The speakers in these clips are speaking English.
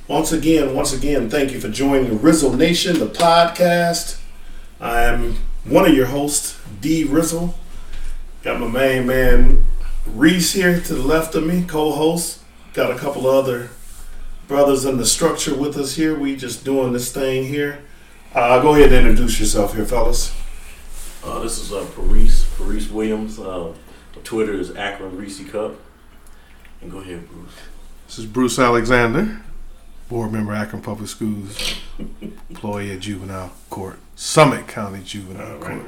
Once again, thank you for joining Rizzle Nation, the podcast. I am one of your hosts, D. Rizzle. Got my main man Reese here to the left of me, co-host. Got a couple other brothers in the structure with us here. We just doing this thing here. Go ahead and introduce yourself here, fellas. This is Parise Williams. Twitter is Akron Reese Cup. And go ahead, Bruce. This is Bruce Alexander, board member, Akron Public Schools, employee at Juvenile Court, Summit County Juvenile Court.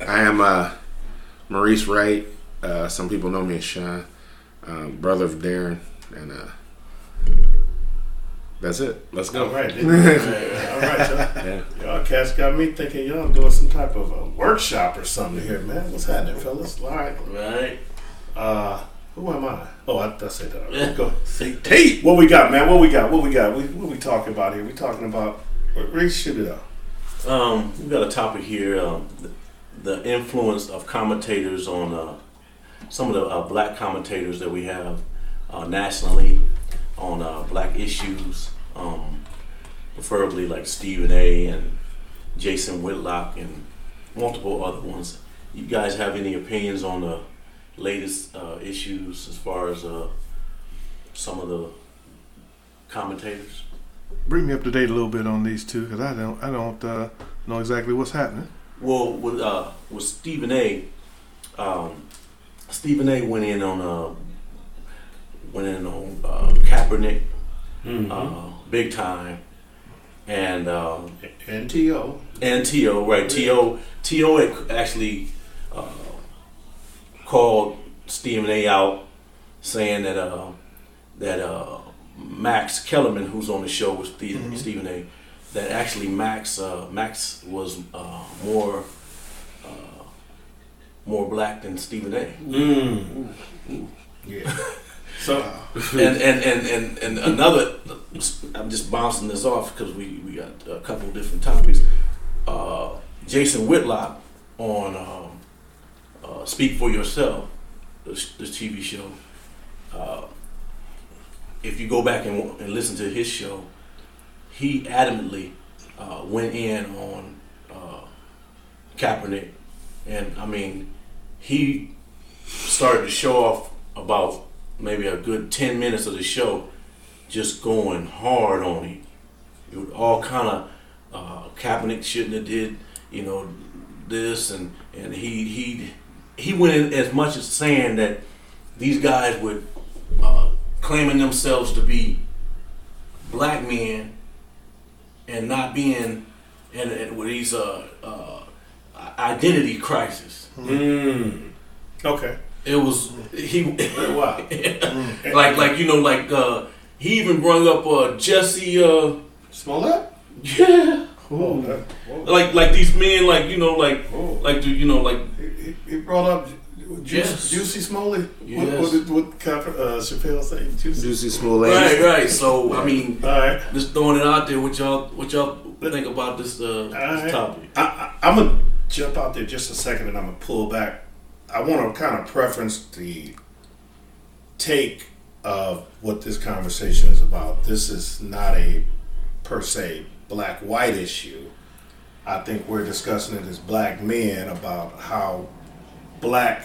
I am Maurice Wright. Some people know me as Sean, brother of Darren, and that's it. Let's go. All right, y'all. Yeah. Y'all cats got me thinking y'all doing some type of a workshop or something here, man. What's happening, fellas? All right. Who am I? Oh, I said that already. Go ahead. Say Tate. What we got, man? What we got? What we talking about here? We talking about Reese, shoot it up. We got a topic here, the influence of commentators on some of the black commentators that we have nationally on black issues, preferably like Stephen A. and Jason Whitlock and multiple other ones. You guys have any opinions on the latest issues as far as some of the commentators? Bring me up to date a little bit on these two, because I don't know exactly what's happening. Well, with Stephen A. Stephen A. went in on Kaepernick, big time, and T.O. right? T.O. had actually called Stephen A. out, saying that Max Kellerman, who's on the show with Stephen A., that actually Max was more black than Stephen A. Yeah. So and another, I'm just bouncing this off because we got a couple different topics. Jason Whitlock on Speak for Yourself, this TV show. If you go back and listen to his show, he adamantly went in on Kaepernick, and I mean, he started to show off about maybe a good 10 minutes of the show, just going hard on him. It was all kind of Kaepernick shouldn't have did, this, and he went in as much as saying that these guys would claiming themselves to be black men and not being and with these identity crisis. Okay. It was Wow. he even brought up Jesse Smollett? Yeah. Oh, like these men, he brought up Yes. Juicy Smollett. Yes. What Chappelle say? Juicy Smollett. Right. So I mean, all right. Just throwing it out there. What y'all think about this topic? I'm gonna jump out there just a second, and I'm gonna pull back. I want to kind of preference the take of what this conversation is about. This is not a per se black-white issue. I think we're discussing it as black men about how black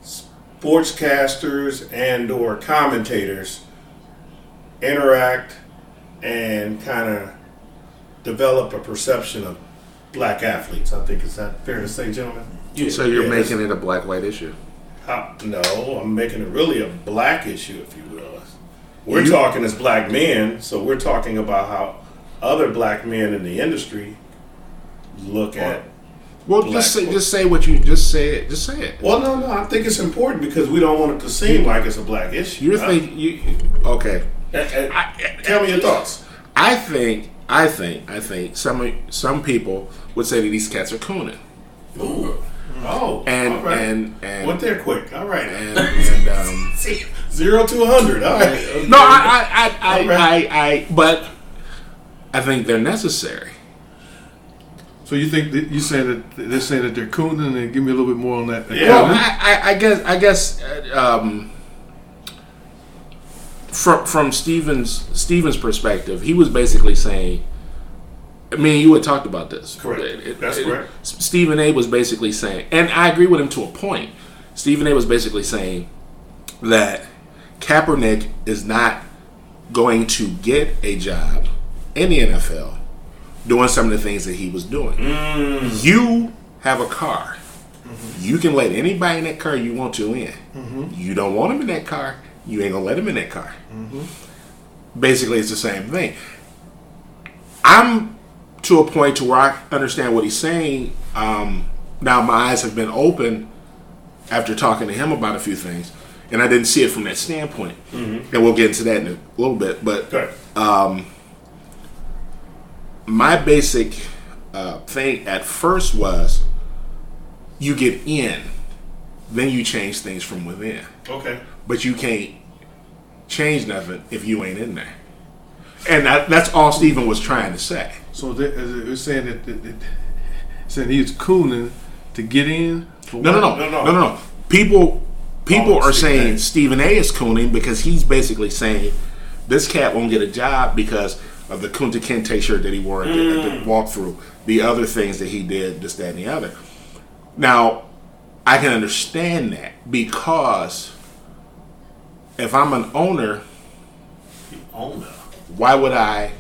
sportscasters and or commentators interact and kind of develop a perception of black athletes. I think, is that fair to say, gentlemen? Yeah. So you're making it a black-white issue? No, I'm making it really a black issue, if you will. We're talking as black men, so we're talking about how other black men in the industry look at. Well, just say what you just say it. Just say it. Well, no, I think it's important because we don't want it to seem like it's a black issue. Okay. Tell me your thoughts. I think some people would say that these cats are cooning. Ooh. Oh, and all right. and went there quick. All right. And 0 to 100. All right. Okay. No, but I think they're necessary. So you think that they're saying that they're cooning, and give me a little bit more on that. Yeah. Well, I guess from Stevens' perspective, he was basically saying, I mean, you had talked about this. Correct. That's correct. Stephen A. was basically saying, and I agree with him to a point. Stephen A. was basically saying that Kaepernick is not going to get a job in the NFL doing some of the things that he was doing. You have a car. You can let anybody in that car you want to in. You don't want him in that car, you ain't gonna let him in that car. Basically, it's the same thing. I'm to a point to where I understand what he's saying. Now my eyes have been open after talking to him about a few things, and I didn't see it from that standpoint. And we'll get into that in a little bit. But my basic thing at first was, you get in, then you change things from within. Okay. But you can't change nothing if you ain't in there. And that's all Stephen was trying to say. So they're saying that saying he was cooning to get in? No. People are saying Stephen A. is cooning because he's basically saying this cat won't get a job because of the Kunta Kinte shirt that he wore at the walkthrough, the other things that he did, this, that, and the other. Now, I can understand that because if I'm an owner, why would I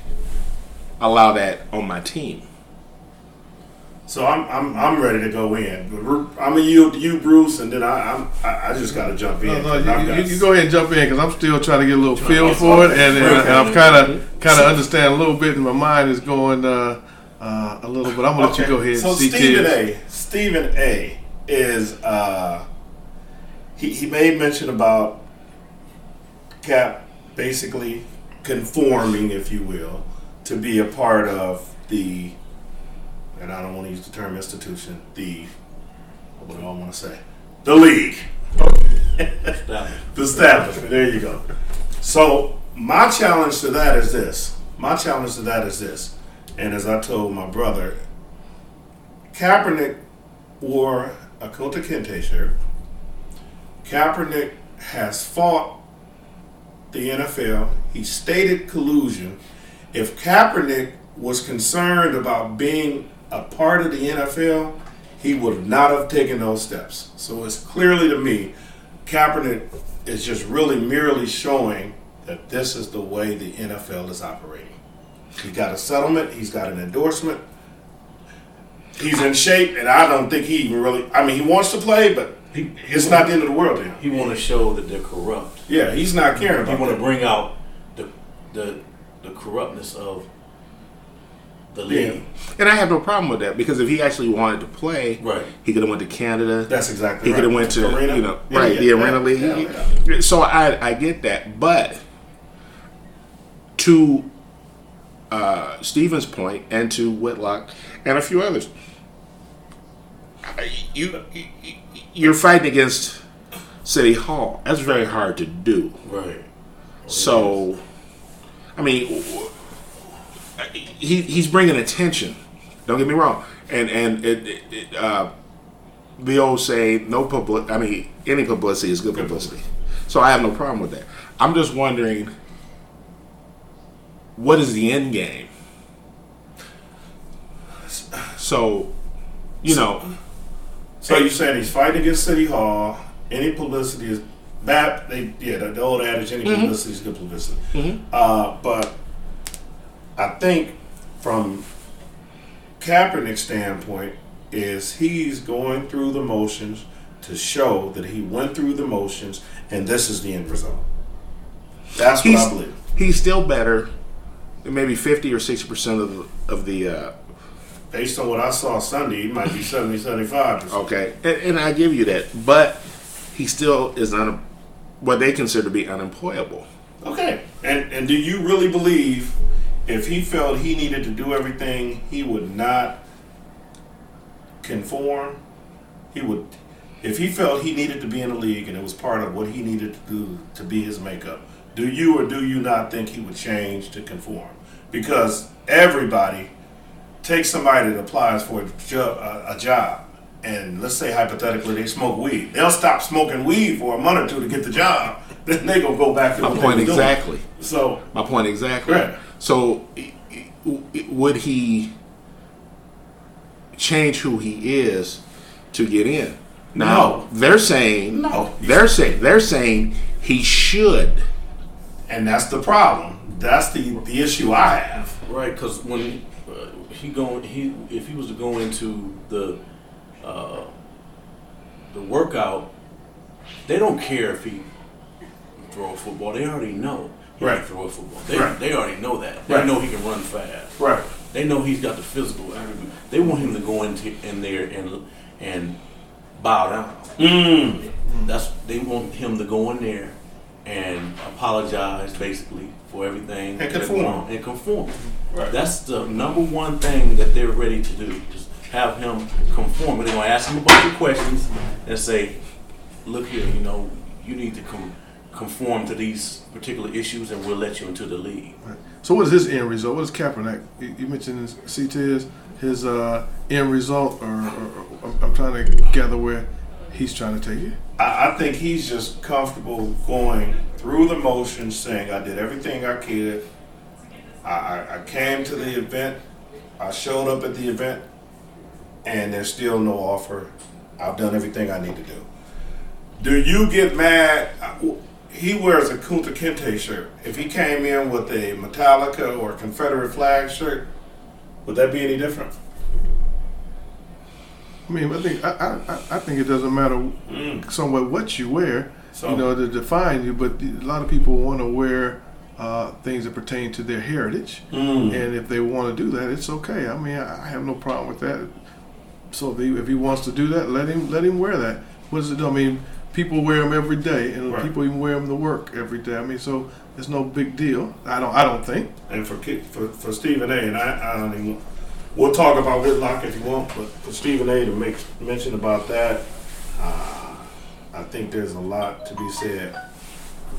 allow that on my team? So I'm ready to go in. I'm gonna yield to you, Bruce, and then I just got to jump in. You go ahead and jump in because I'm still trying to get a little feel for it, and I'm kind of understand a little bit, and my mind is going a little bit. I'm gonna let you go ahead. So Stephen A. is he made mention about Cap basically conforming, if you will, to be a part of the, and I don't want to use the term institution, what do I want to say? The league. The establishment. There you go. So my challenge to that is this. And as I told my brother, Kaepernick wore a Kunta Kinte shirt. Kaepernick has fought the NFL. He stated collusion. If Kaepernick was concerned about being a part of the NFL, he would not have taken those steps. So it's clearly to me, Kaepernick is just really merely showing that this is the way the NFL is operating. He got a settlement. He's got an endorsement. He's in shape, and I don't think he even really, I mean, he wants to play, but it's not the end of the world to him. He want to show that they're corrupt. Yeah, he's not caring about it. He want to bring out the corruptness of the league. Yeah. And I have no problem with that because if he actually wanted to play, he could have went to Canada. That's exactly right. He could have went to the Arena League. Yeah. So I get that, but to Stephen's point and to Whitlock and a few others, you're fighting against City Hall. That's very hard to do. Right. So, I mean, he's bringing attention. Don't get me wrong. And the old saying, any publicity is good publicity. So I have no problem with that. I'm just wondering, what is the end game? So, So you're saying he's fighting against City Hall. Any publicity is bad. The old adage, any publicity is good publicity. But I think from Kaepernick's standpoint is he's going through the motions to show that he went through the motions and this is the end result. That's what I believe. He's still better than maybe 50 or 60% of the based on what I saw Sunday, he might be 70, 75%. Okay, and I give you that. But he still is what they consider to be unemployable. Okay. And do you really believe if he felt he needed to do everything, he would not conform? If he felt he needed to be in the league and it was part of what he needed to do to be his makeup, do you or do you not think he would change to conform? Because everybody takes somebody that applies for a job, and let's say hypothetically they smoke weed. They'll stop smoking weed for a month or two to get the job, then they gonna go back to my point exactly. So my point exactly. Right. So would he change who he is to get in? Now No. they're saying No. They're saying he should. And that's the problem. That's the issue I have. Right, because when if he was to go into the workout, they don't care if he throw a football. They already know he Right. can throw a football. Right. They already know that. They Right. know he can run fast. Right. They know he's got the physical attribute. They want him to go in there and bow down. They want him to go in there and apologize basically for everything And conform. and conform. Right. That's the number one thing that they're ready to do. Just have him conform. They're gonna ask him a bunch of questions and say, "Look here, you need to conform to these particular issues, and we'll let you into the league." Right. So what is his end result? What is Kaepernick? You mentioned his end result, or I'm trying to gather where he's trying to take it. I think he's just comfortable going through the motions, saying, I did everything I could. I came to the event. I showed up at the event, and there's still no offer. I've done everything I need to do. Do you get mad? He wears a Kunta Kinte shirt. If he came in with a Metallica or Confederate flag shirt, would that be any different? I mean, I think it doesn't matter somewhat what you wear, to define you. But a lot of people want to wear things that pertain to their heritage, and if they want to do that, it's okay. I mean, I have no problem with that. So if he wants to do that, let him wear that. What does it do? I mean, people wear them every day, and Right. people even wear them to work every day. I mean, so it's no big deal. I don't think. And for Stephen A, and I don't even. We'll talk about Whitlock if you want, but for Stephen A to make mention about that, I think there's a lot to be said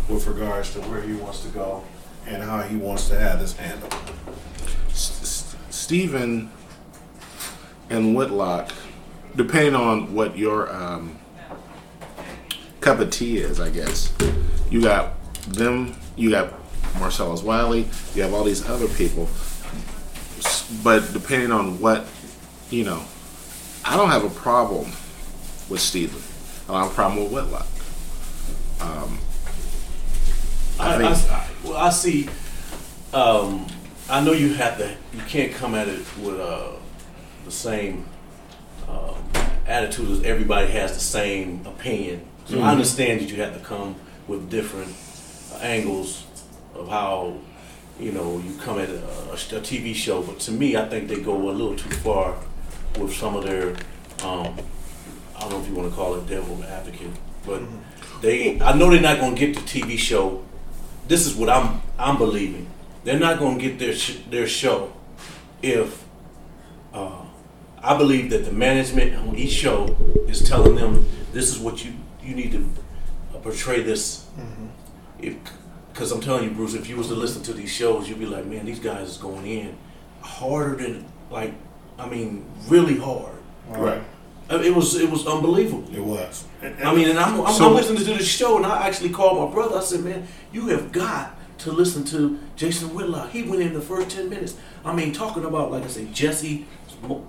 with regards to where he wants to go and how he wants to have this handled. Stephen and Whitlock, depending on what your cup of tea is, I guess. You got them, you got Marcellus Wiley, you have all these other people. But depending on what, I don't have a problem with Stephen. I don't have a problem with Whitlock. I see. I know you can't come at it with the same attitude as everybody has the same opinion. So I understand that you have to come with different angles of how you come at a TV show, but to me, I think they go a little too far with some of their, I don't know if you want to call it devil advocate, but I know they're not going to get the TV show. This is what I'm believing. They're not going to get their show if I believe that the management on each show is telling them this is what you need to portray this. Because I'm telling you, Bruce, if you was to listen to these shows, you'd be like, man, these guys is going in harder than, really hard. Right. It was unbelievable. It was. And I'm listening to the show, and I actually called my brother. I said, man, you have got to listen to Jason Whitlock. He went in the first 10 minutes. Talking about, like I say, Jesse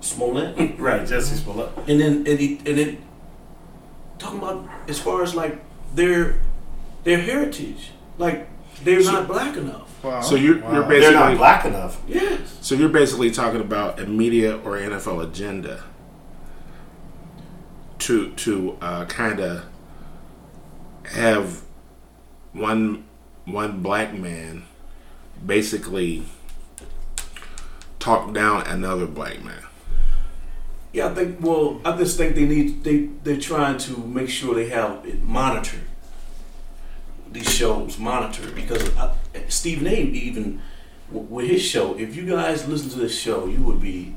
Smollett. Right, Jesse Smollett. And then talking about as far as like their heritage. Like, they're not black enough. Wow. So you're basically They're not black enough. Yes. So you're basically talking about a media or NFL agenda to kind of have one black man basically talk down another black man. Yeah, I just think they're trying to make sure they have it monitored. These shows monitored, because Stephen A. even with his show, if you guys listen to this show, you would be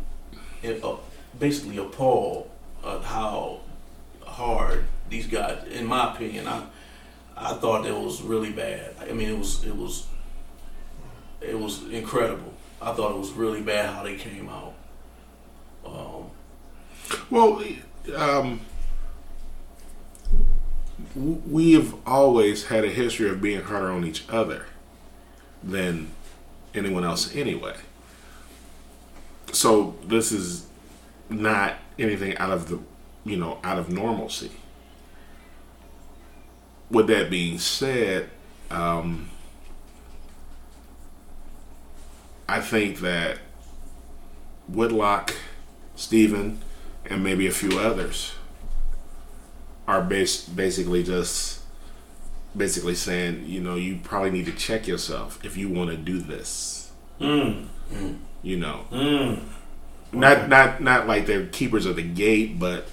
basically appalled at how hard these guys, in my opinion, I thought it was really bad. I mean, it was incredible. I thought it was really bad how they came out. we have always had a history of being harder on each other than anyone else anyway. So this is not anything out of normalcy. With that being said, I think that Whitlock, Stephen, and maybe a few others are basically saying, you probably need to check yourself if you want to do this. Not like they're keepers of the gate, but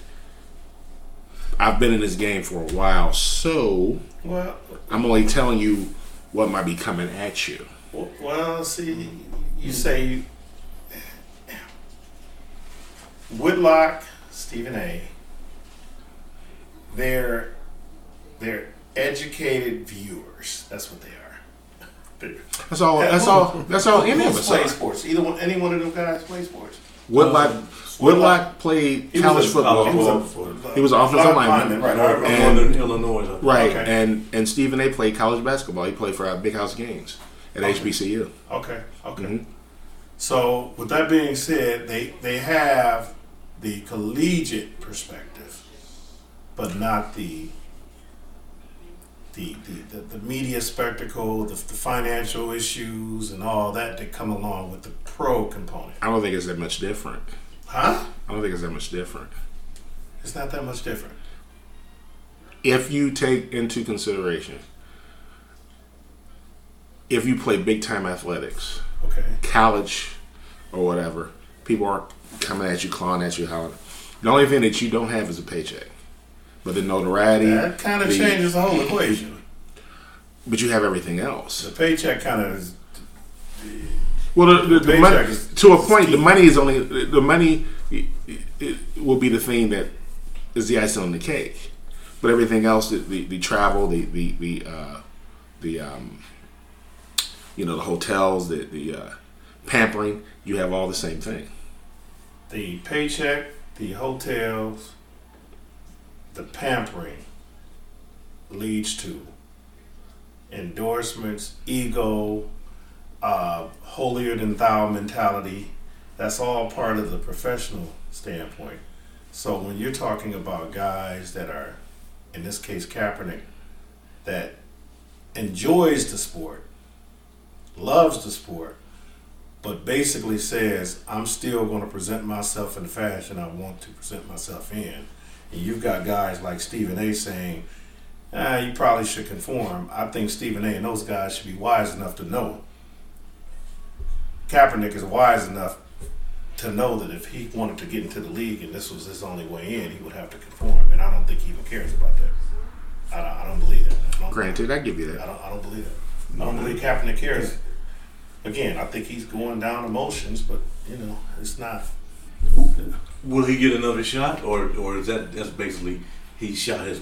I've been in this game for a while, so I'm only telling you what might be coming at you. Well, see, you say Whitlock, Stephen A. They're educated viewers. That's what they are. That's all any of us play are. Sports. Any one of them guys play sports. Whitlock played college football. He was an offensive lineman, in Illinois. Right, okay. and Stephen A. played college basketball. He played for Big House Games at HBCU. Okay. Mm-hmm. So with that being said, they have the collegiate perspective, but not the media spectacle, the financial issues, and all that come along with the pro component. I don't think it's that much different. Huh? I don't think it's that much different. It's not that much different. If you take into consideration, if you play big time athletics, okay, college or whatever, people aren't coming at you, clawing at you, hollering. The only thing that you don't have is a paycheck. But the notoriety... That kind of changes the whole equation. But you have everything else. The paycheck kind of is... Well, the money, to a point, the money is only... The money it will be the thing that is the icing on the cake. But everything else, the travel, the hotels, the pampering, you have all the same thing. The paycheck, the hotels, the pampering leads to endorsements, ego, holier than thou mentality. That's all part of the professional standpoint. So when you're talking about guys that are, in this case Kaepernick, that enjoys the sport, loves the sport, but basically says, I'm still going to present myself in the fashion I want to present myself in. And you've got guys like Stephen A. saying, you probably should conform. I think Stephen A. and those guys should be wise enough to know. Kaepernick is wise enough to know that if he wanted to get into the league and this was his only way in, he would have to conform. And I don't think he even cares about that. I don't believe that. Granted, I give you that. I don't believe that. I don't believe Kaepernick cares. Again, I think he's going down emotions, but it's not. Will he get another shot, or is that's basically he shot his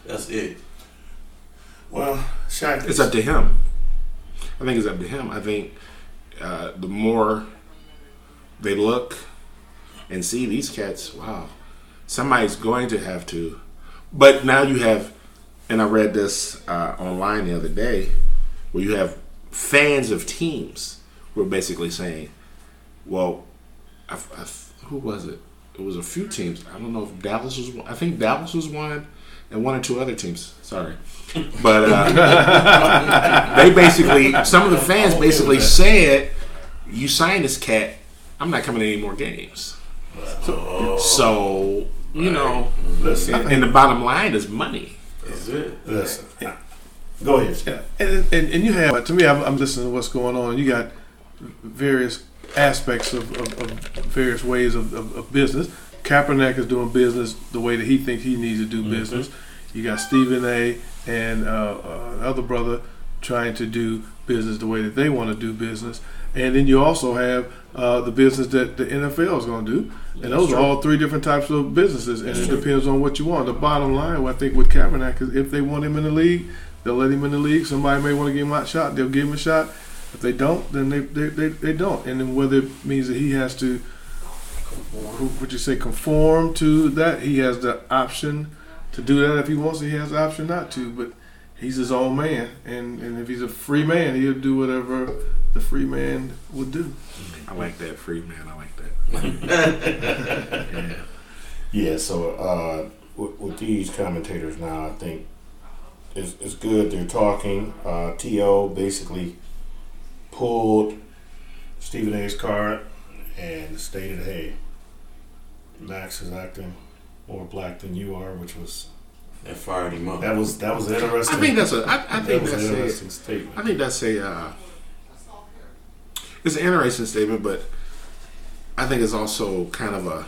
that's it? Well, it's up to him. I think it's up to him. I think the more they look and see these cats, wow, somebody's going to have to. But now you have, and I read this online the other day, where you have fans of teams who are basically saying, well, who was it? It was a few teams. I don't know if Dallas was one. I think Dallas was one, and one or two other teams. Sorry. But they basically, some of the fans basically said, you sign this cat, I'm not coming to any more games. So listen, and the bottom line is money. That's it. Listen. Go ahead. Yeah. And you have, to me, I'm listening to what's going on. You got various aspects of various ways of business. Kaepernick is doing business the way that he thinks he needs to do business. You got Stephen A. and another brother trying to do business the way that they want to do business. And then you also have the business that the NFL is going to do. And those are all three different types of businesses. And it depends on what you want. The bottom line, I think with Kaepernick, is if they want him in the league, they'll let him in the league. Somebody may want to give him a shot. They'll give him a shot. If they don't, then they don't. And then whether it means that he has to, conform to that, he has the option to do that if he wants to. He has the option not to, but he's his own man, and if he's a free man, he'll do whatever the free man would do. I like that, free man. I like that. Yeah. Yeah. So with these commentators now, I think it's good. They're talking. T.O. basically pulled Stephen A's card and stated, "Hey, Max is acting more black than you are," which was that fired him up. That was interesting. I think that's an interesting statement. I think that's it's an interesting statement, but I think it's also kind of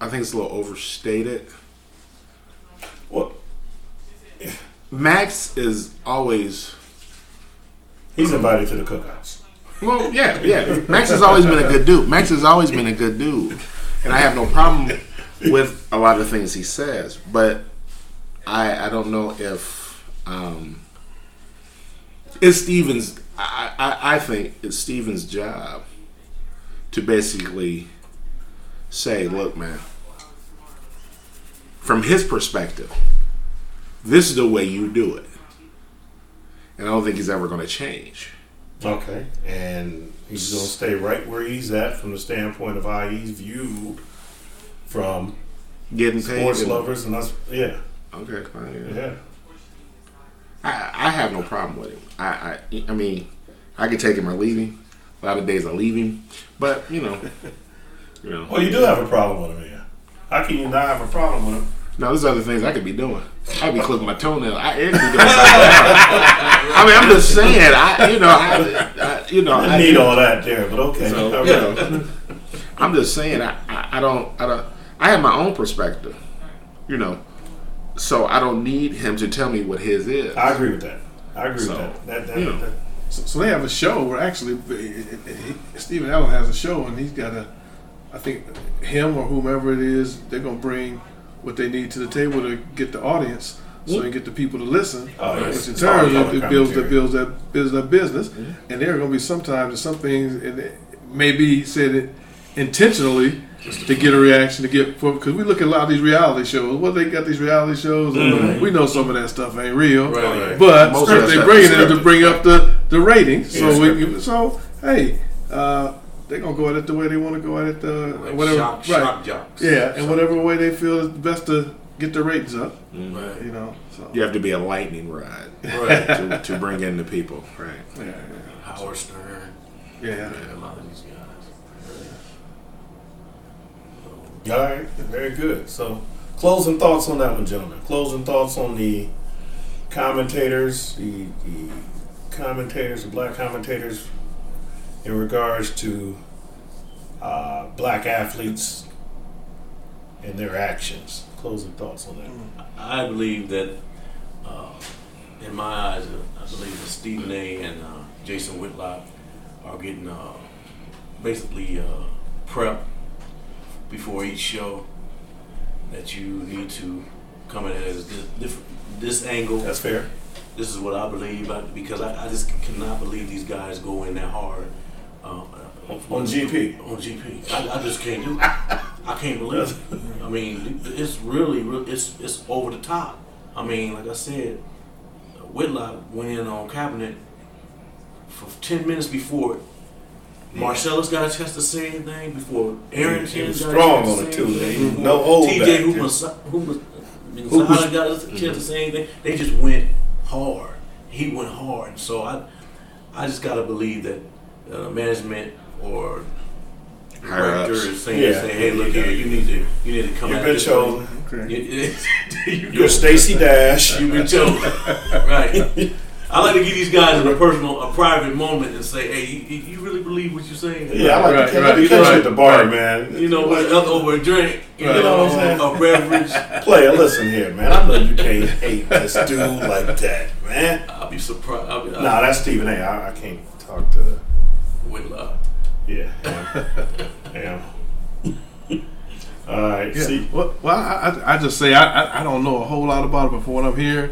I think it's a little overstated. What? Max is always. He's invited to the cookouts. Well, yeah. Max has always been a good dude. And I have no problem with a lot of things he says, but I don't know if it's Steven's. I think it's Steven's job to basically say, "Look, man, from his perspective, this is the way you do it," and I don't think he's ever going to change. Okay, and he's going to stay right where he's at from the standpoint of how he's viewed from getting paid, sports lovers and us. Yeah. Okay. Fine, yeah. I have no problem with him. I mean, I could take him or leave him. A lot of days I leave him, but you know. Well, you do have a problem with him, yeah. How can you not have a problem with him? No, there's other things I could be doing. I'd be clipping my toenail. I could be doing something else. I mean, I'm just saying. I need all that there, but okay. So, I'm just saying. I don't. I have my own perspective. So I don't need him to tell me what his is. I agree with that. So they have a show where actually Stephen Allen has a show, and he's got I think him or whomever it is, they're going to bring what they need to the table to get the audience, so they get the people to listen, which in turn builds that business. Mm-hmm. And there are going to be sometimes some things, and it may be said intentionally to get a reaction, because we look at a lot of these reality shows. Well, they got these reality shows, and we know some of that stuff ain't real, right. But they bring it in to bring up the ratings. So hey. They're gonna go at it the way they want to go at it, whatever. Shock jocks. Yeah, and whatever way they feel is best to get the ratings up. Right. So you have to be a lightning rod, right, to bring in the people, right? Yeah. Howard Stern. Yeah. A lot of these guys. All right, very good. So, closing thoughts on that one, gentlemen. Closing thoughts on the commentators, the black commentators, in regards to black athletes and their actions. Closing thoughts on that. I believe that, in my eyes, I believe that Stephen A. and Jason Whitlock are getting basically prepped before each show, that you need to come at it as this angle. That's fair. This is what I believe, because I just cannot believe these guys go in that hard. On GP. On GP. I just can't do it. I can't believe it. I mean, it's really, it's over the top. I mean, like I said, Whitlock went in on Kaepernick for 10 minutes before Marcellus got a chance to say anything, before Aaron was strong on it too. No hold back. TJ Hooper got a chance to say anything. They just went hard. He went hard. So I just gotta believe that management or director is saying, "Hey, look here, you need to come out." You've been chosen. You're Stacey Dash. You've been chosen, right? I like to give these guys a private moment and say, "Hey, you really believe what you're saying?" Yeah, I like to catch you at the bar, man. Over a drink, you know what I'm saying? A beverage. Player, listen here, man. I know you can't hate this dude like that, man. I'll be surprised. Nah, that's Stephen A. I can't talk to Whitlock. Yeah. Damn. All right. Yeah. See. Well, I just say I don't know a whole lot about it, but from what I'm hearing,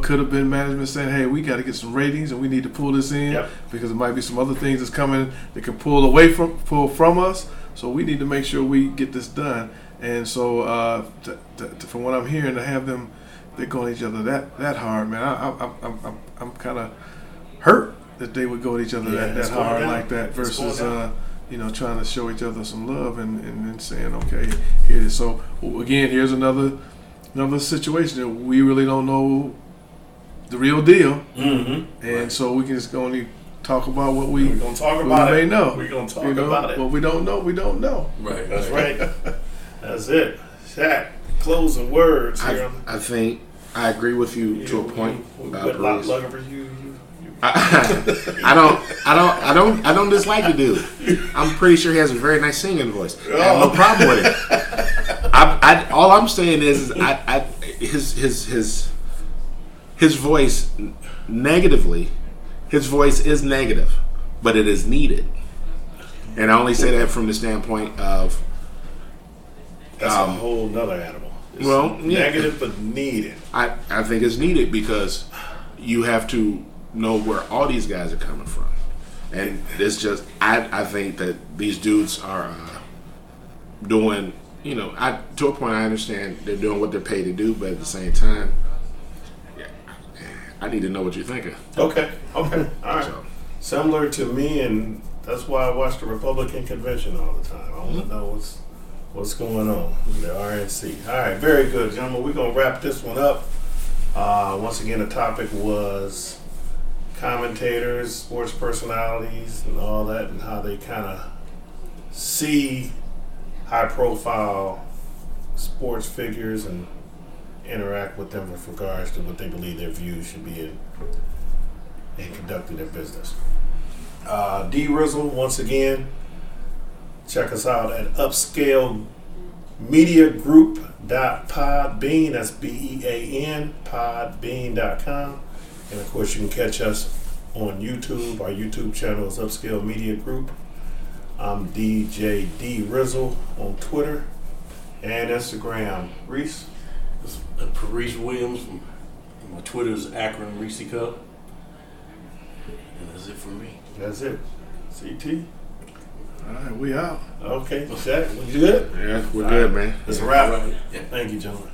could have been management saying, "Hey, we got to get some ratings, and we need to pull this in because there might be some other things that's coming that can pull from us. So we need to make sure we get this done." And so from what I'm hearing, to have them, they're going at each other that hard, man. I'm kind of hurt that they would go at each other that hard like that versus trying to show each other some love and then saying, okay, here it is. So again, here's another situation that we really don't know the real deal, and so we can just only talk about what we're gonna talk about. May know. We're gonna talk about it. What we don't know, we don't know. Right. That's right. That's it. Shaq, closing words here. I think I agree with you to a point. Whitlock for you. I don't dislike the dude. I'm pretty sure he has a very nice singing voice. I have no problem with it. All I'm saying is his voice negatively. His voice is negative, but it is needed. And I only say that from the standpoint of that's a whole nother animal. It's negative but needed. I think it's needed because you have to know where all these guys are coming from. And it's just I think that these dudes are doing, to a point I understand they're doing what they're paid to do, but at the same time, I need to know what you're thinking. Okay. All right. So, similar to me, and that's why I watch the Republican convention all the time. I want to know what's going on with the RNC. All right, very good, gentlemen. We're going to wrap this one up. Once again, the topic was commentators, sports personalities, and all that, and how they kind of see high-profile sports figures and interact with them with regards to what they believe their views should be in conducting their business. D Rizzle, once again, check us out at upscalemediagroup.podbean. That's BEAN, podbean.com. And of course, you can catch us on YouTube. Our YouTube channel is Upscale Media Group. I'm DJ D Rizzle on Twitter and Instagram. Reese? Reese Williams. My Twitter is Akron Reese Cup. And that's it for me. That's it. CT? All right, we out. Okay, Shaq, we good? Yeah, we're good, man. It's a wrap. Right. Yeah. Thank you, gentlemen.